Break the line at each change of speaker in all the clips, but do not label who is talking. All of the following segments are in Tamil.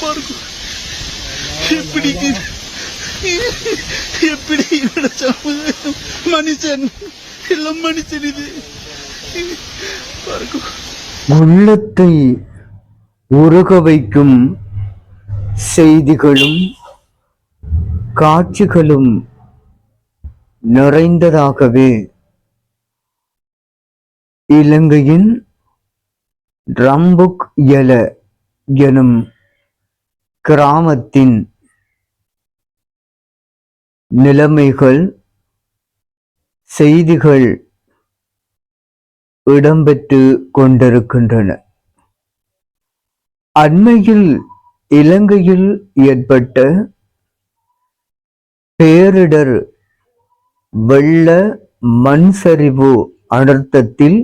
பாருங்க எப்படி எப்படி மனுஷன் எல்லாம் மனுஷன் இது பாருங்க.
உள்ளத்தை உருக வைக்கும் செய்திகளும் காட்சிகளும் நிறைந்ததாகவே இலங்கையின் ரம்புக் எல எனும் கிராமத்தின் நிலைமைகள் செய்திகள் இடம்பெற்று கொண்டிருக்கின்றன. அண்மையில் இலங்கையில் ஏற்பட்ட பேரிடர் வெள்ள மண் சரிவு அனர்த்தத்தில்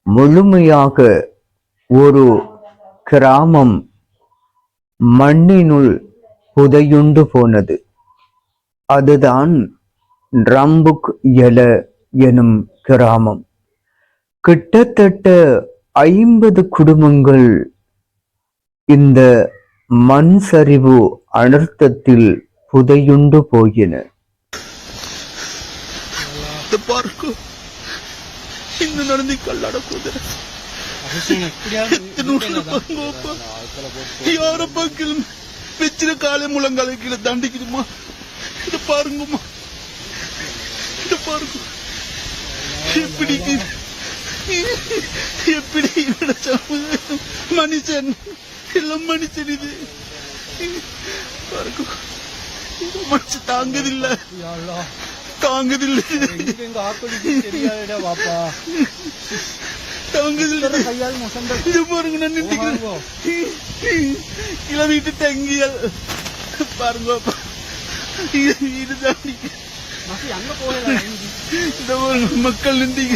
முழுமையாக ஒரு கிராமம் மண்ணினுள் புதையுண்டு போனது. அதுதான் ரம்புக் எல எனும் கிராமம். கிட்டத்தட்ட 50 குடும்பங்கள் இந்த மண் சரிவு அனர்த்தத்தில் புதையுண்டு போயின.
இன்னும் நடந்து கல்லாட போது யார பக்கம் வச்சிர காலை முழங்காலை கீழே தாண்டிக்குதுமா. இத பாருங்கம்மா, இத பாருங்க எப்படி எப்படி மனுஷன் எல்லாம் மனுஷன் இது பாருங்க. மனுஷன் தாங்குதில்ல தாங்குதில்ல இது பாருங்க. நான் நின்று வீட்டு தங்கியல் பாருங்க மக்கள் நின்றீங்க.